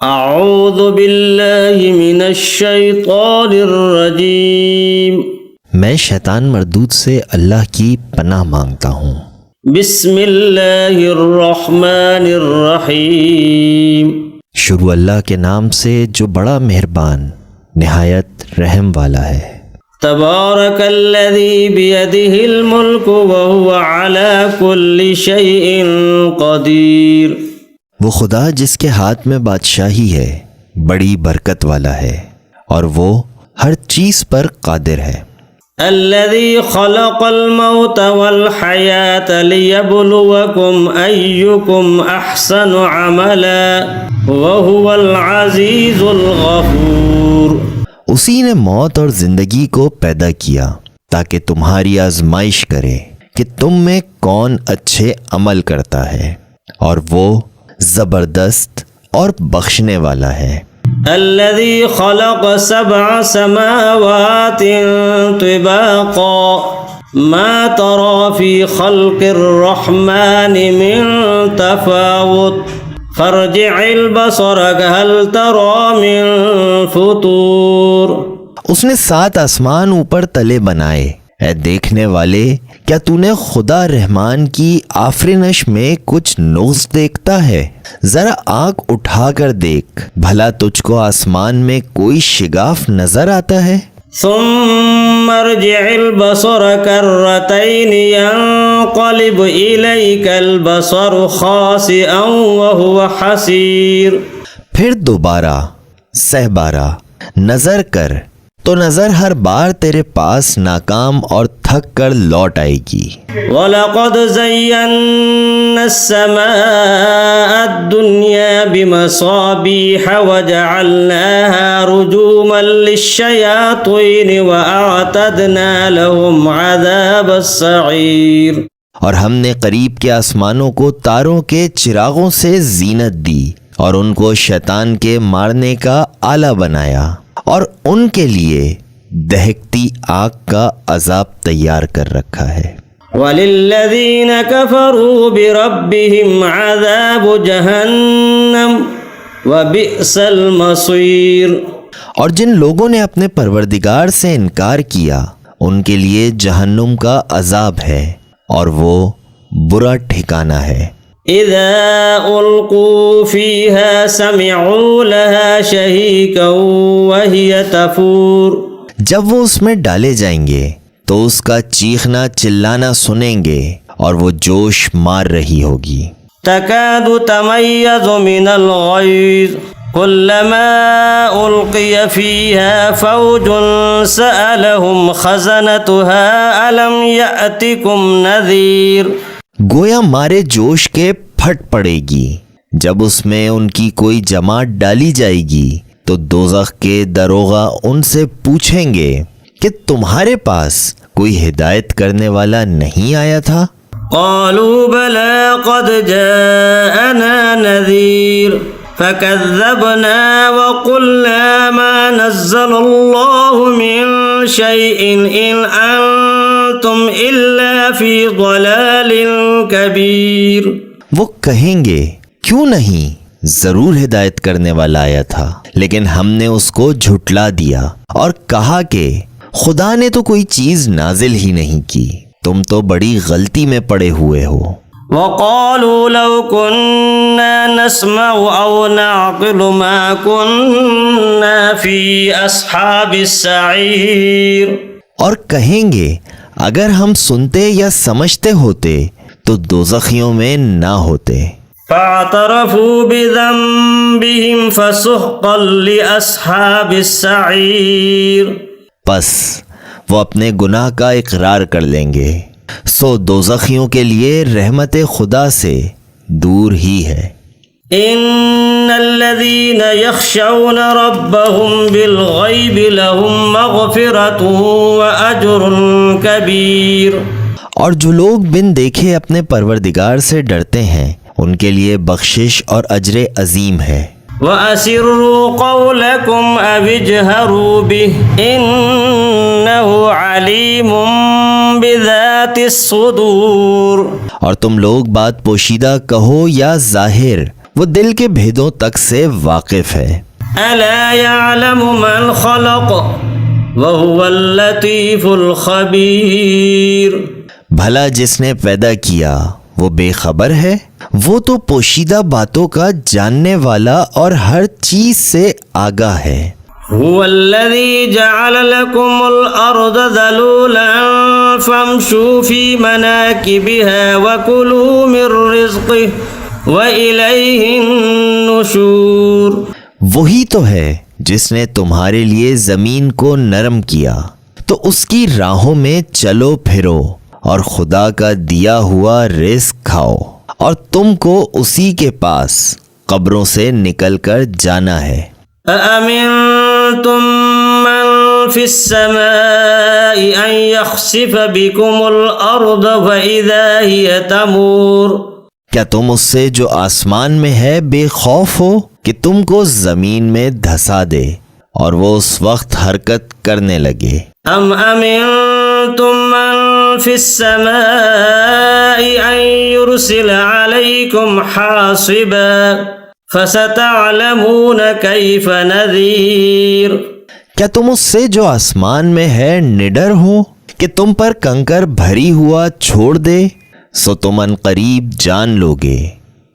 اعوذ باللہ من الشیطان الرجیم، میں شیطان مردود سے اللہ کی پناہ مانگتا ہوں۔ بسم اللہ الرحمن الرحیم، شروع اللہ کے نام سے جو بڑا مہربان نہایت رحم والا ہے۔ تبارک الذی بیدہ الملک وہو علی کل شیء قدیر، وہ خدا جس کے ہاتھ میں بادشاہی ہے بڑی برکت والا ہے اور وہ ہر چیز پر قادر ہے۔ الذی خلق الموت والحیاۃ لیبلوکم ایکم احسن عملا وہو العزیز الغفور، اسی نے موت اور زندگی کو پیدا کیا تاکہ تمہاری آزمائش کرے کہ تم میں کون اچھے عمل کرتا ہے، اور وہ زبردست اور بخشنے والا ہے۔ الذي خلق 7 سماوات طباقا ما ترى في خلق الرحمن من تفاوت فارجع البصر هل ترى من فطور، اس نے 7 آسمان اوپر تلے بنائے، اے دیکھنے والے کیا تو نے خدا رحمان کی آفرینش میں کچھ نقص دیکھتا ہے؟ ذرا آنکھ اٹھا کر دیکھ، بھلا تجھ کو آسمان میں کوئی شگاف نظر آتا ہے؟ ثم ارجع البصر كرتين ينقلب إليك البصر خاسئا وهو حسير، پھر دوبارہ 12 نظر کر تو نظر ہر بار تیرے پاس ناکام اور تھک کر لوٹ آئے گی۔ وَلَقَدْ زَيَّنَّا السَّمَاءَ الدُّنْيَا بِمَصَابِيحَ وَجَعَلْنَاهَا رُجُومًا لِلشَّيَاطِينِ وَأَعْتَدْنَا لَهُمْ عَذَابَ السَّعِيرِ، اور ہم نے قریب کے آسمانوں کو تاروں کے چراغوں سے زینت دی اور ان کو شیطان کے مارنے کا آلہ بنایا، اور ان کے لیے دہکتی آگ کا عذاب تیار کر رکھا ہے۔ وَلِلَّذِينَ كَفَرُوا بِرَبِّهِمْ عَذَابُ جَهَنَّمَ وَبِئْسَ الْمَصِيرُ، اور جن لوگوں نے اپنے پروردگار سے انکار کیا ان کے لیے جہنم کا عذاب ہے اور وہ برا ٹھکانہ ہے۔ اذا القوا فيها سمعوا لها شهيقا وهي تفور، جب وہ اس میں ڈالے جائیں گے تو اس کا چیخنا چلانا سنیں گے اور وہ جوش مار رہی ہوگی۔ تكاد تميز من الغيظ كلما ألقي فيها فوج سألهم خزنتها ألم يأتكم نذير، گویا مارے جوش کے پھٹ پڑے گی۔ جب اس میں ان کی کوئی جماعت ڈالی جائے گی تو دوزخ کے داروغہ ان سے پوچھیں گے کہ تمہارے پاس کوئی ہدایت کرنے والا نہیں آیا تھا؟ قالوا بلى قد جاءنا نذير فكذبنا وقلنا ما نزل الله من شيء إن أنتم إلا في ضلال كبير، وہ کہیں گے کیوں نہیں، ضرور ہدایت کرنے والا آیا تھا لیکن ہم نے اس کو جھٹلا دیا اور کہا کہ خدا نے تو کوئی چیز نازل ہی نہیں کی، تم تو بڑی غلطی میں پڑے ہوئے ہو۔ وقالوا لو كنا نسمع أو نعقل ما كنا في أصحاب السعير، اور کہیں گے اگر ہم سنتے یا سمجھتے ہوتے تو دوزخیوں میں نہ ہوتے۔ فاعترفوا بذنبهم فسحقا لأصحاب السعير، پس وہ اپنے گناہ کا اقرار کر لیں گے، سو دوزخیوں کے لیے رحمت خدا سے دور ہی ہے۔ ان الذين يخشون ربهم بالغيب لهم مغفرة واجر كبير، اور جو لوگ بن دیکھے اپنے پروردگار سے ڈرتے ہیں ان کے لیے بخشش اور اجر عظیم ہے۔ وَأَسِرُّوا قَوْلَكُمْ أَوِ اجْهَرُوا بِهِ إِنَّهُ عَلِيمٌ بِذَاتِ الصُّدُورِ، اور تم لوگ بات پوشیدہ کہو یا ظاہر، وہ دل کے بھیدوں تک سے واقف ہے۔ ألا يعلم من خلق وهو اللطيف الخبير۔ بھلا جس نے پیدا کیا وہ بے خبر ہے؟ وہ تو پوشیدہ باتوں کا جاننے والا اور ہر چیز سے آگاہ ہے۔ هو الذي جعل لكم الأرض ذلولا فامشوا في مناكبها وكلوا من رزقه وإليه النشور۔ وہی تو ہے جس نے تمہارے لیے زمین کو نرم کیا تو اس کی راہوں میں چلو پھرو اور خدا کا دیا ہوا رزق کھاؤ، اور تم کو اسی کے پاس قبروں سے نکل کر جانا ہے۔ أأمنتم من في السماء أن يخسف بكم الأرض فإذا هي تمور۔ کیا تم اس سے جو آسمان میں ہے بے خوف ہو کہ تم کو زمین میں دھسا دے اور وہ اس وقت حرکت کرنے لگے؟ أم أمنتم من في السماء أن يرسل عليكم حاصبا فستعلمون كيف نذير۔ کیا تم اس سے جو آسمان میں ہے نڈر ہو کہ تم پر کنکر بھری ہوا چھوڑ دے؟ سو تم ان قریب جان لوگے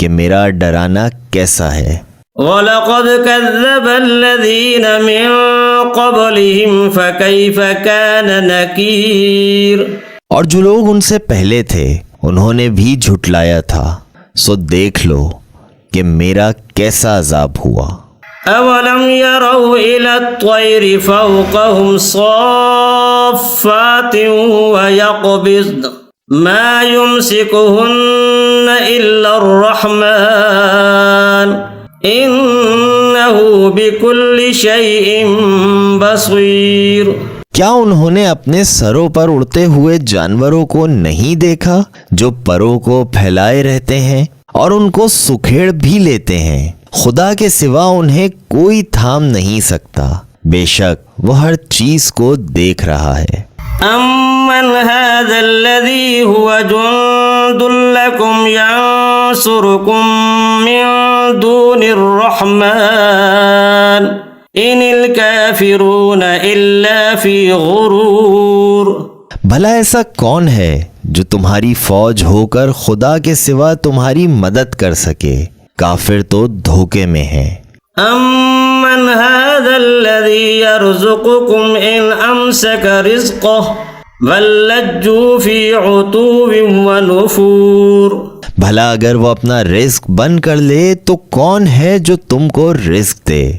کہ میرا ڈرانا کیسا ہے۔ وَلَقَدْ كَذَّبَ الَّذِينَ مِن قَبْلِهِمْ فَكَيْفَ كَانَ نَكِيرٌ۔ اور جو لوگ ان سے پہلے تھے انہوں نے بھی جھٹلایا تھا، سو دیکھ لو کہ میرا کیسا عذاب ہوا۔ أَوَلَمْ يَرَوْا إِلَى الطَّيْرِ فَوْقَهُمْ صَافَّاتٍ وَيَقْبِضْنَ مَا يُمْسِكُهُنَّ إِلَّا الرَّحْمَنُ إِنَّهُ بِكُلِّ شَيْءٍ بَصِيرٌ۔ کیا انہوں نے اپنے سروں پر اڑتے ہوئے جانوروں کو نہیں دیکھا جو پروں کو پھیلائے رہتے ہیں اور ان کو سکھیڑ بھی لیتے ہیں؟ خدا کے سوا انہیں کوئی تھام نہیں سکتا، بے شک وہ ہر چیز کو دیکھ رہا ہے۔ أَمَّنْ هَذَا الَّذِي هُوَ جُنْدٌ لَكُمْ يَنْصُرُكُمْ مِنْ دُونِ الرَّحْمَنِ إِنِ الْكَافِرُونَ إِلَّا فِي غُرُورٍ۔ بھلا ایسا کون ہے جو تمہاری فوج ہو کر خدا کے سوا تمہاری مدد کر سکے؟ کافر تو دھوکے میں ہیں۔ أَمَّنْ هَذَا الَّذِي يَرْزُقُكُمْ إِنْ أَمْسَكَ رِزْقَهُ بَل لَجُّوا فِي عُتُوٍّ وَنُفُورٍ۔ بھلا اگر وہ اپنا رزق بند کر لے تو کون ہے جو تم کو رزق دے؟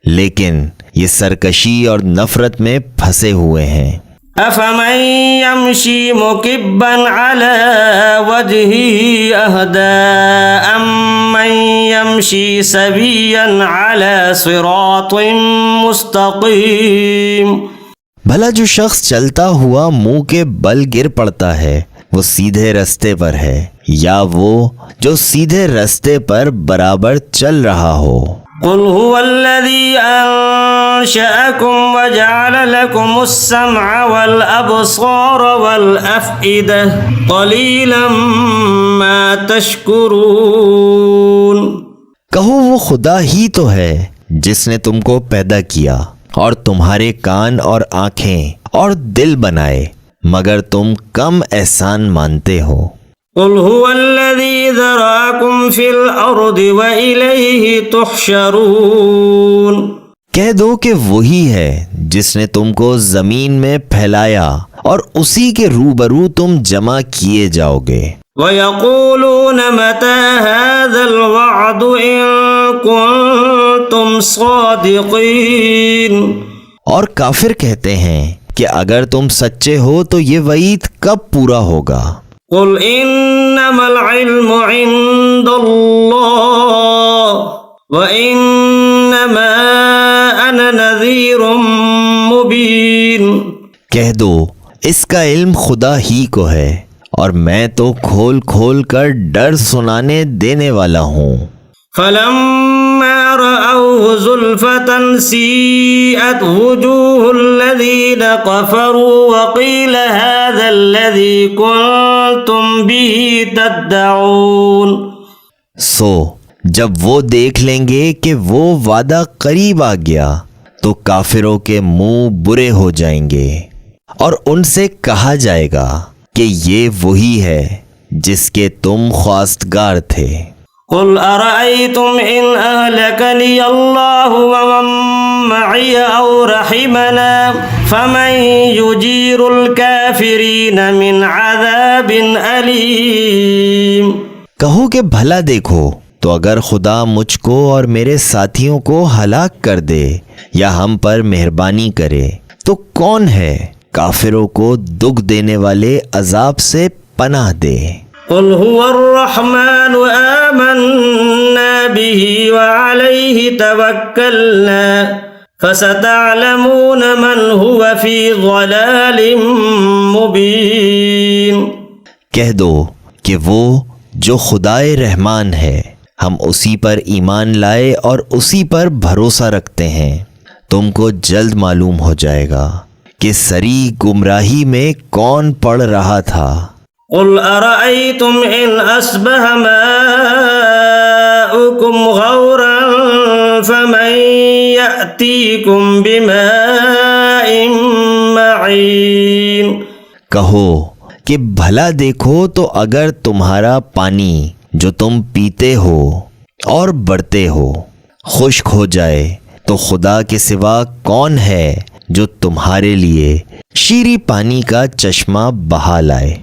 لیکن یہ سرکشی اور نفرت میں پھنسے ہوئے ہیں۔ أَفَمَن يَمْشِي مُكِبًّا عَلَى وَجْهِهِ أَهْدَىٰ أَمَّن يَمْشِي سَوِيًّا عَلَى صِرَاطٍ مُسْتَقِيمٍ۔ بھلا جو شخص چلتا ہوا منہ کے بل گر پڑتا ہے وہ سیدھے رستے پر ہے، یا وہ جو سیدھے رستے پر برابر چل رہا ہو؟ قل هو الذي أنشأكم وجعل لكم السمع والأبصار والأفئدة قليلا ما تشكرون۔ کہو وہ خدا ہی تو ہے جس نے تم کو پیدا کیا اور تمہارے کان اور آنکھیں اور دل بنائے، مگر تم کم احسان مانتے ہو۔ قل هو الذي ذرأكم في الأرض وإليه تحشرون۔ کہہ دو کہ وہی ہے جس نے تم کو زمین میں پھیلایا اور اسی کے روبرو تم جمع کیے جاؤ گے۔ وَيَقُولُونَ مَتَى هَذَا الْوَعْدُ إِن كُنتُمْ صَادِقِينَ۔ اور کافر کہتے ہیں کہ اگر تم سچے ہو تو یہ وعید کب پورا ہوگا؟ قل انما العلم عند اللہ وانما انا نذیر مبین۔ کہہ دو اس کا علم خدا ہی کو ہے اور میں تو کھول کھول کر ڈر سنانے دینے والا ہوں۔ فلما رأوه زلفة سيئت وجوه الذين كفروا وقيل هذا الذي كنتم به تدعون۔ سو جب وہ دیکھ لیں گے کہ وہ وعدہ قریب آ گیا تو کافروں کے منہ برے ہو جائیں گے اور ان سے کہا جائے گا کہ یہ وہی ہے جس کے تم خواستگار تھے۔ قل أرأيتم إن أهلكني الله ومن معي أو رحمنا فمن يجير الكافرين من عذاب أليم۔ کہو کہ بھلا دیکھو تو اگر خدا مجھ کو اور میرے ساتھیوں کو ہلاک کر دے یا ہم پر مہربانی کرے تو کون ہے کافروں کو دکھ دینے والے عذاب سے پناہ دے۔ قل هو الرحمن آمنا به وعليه توكلنا فستعلمون من هو في ضلال مبين۔ کہہ دو کہ وہ جو خدائے رحمان ہے ہم اسی پر ایمان لائے اور اسی پر بھروسہ رکھتے ہیں، تم کو جلد معلوم ہو جائے گا کہ سری گمراہی میں کون پڑ رہا تھا۔ قل أرأيتم إن أصبح ماؤكم غورا فمن يأتيكم بماء معين۔ کہو کہ بھلا دیکھو تو اگر تمہارا پانی جو تم پیتے ہو اور بڑھتے ہو خشک ہو جائے تو خدا کے سوا کون ہے جو تمہارے لیے شیریں پانی کا چشمہ بہا لائے۔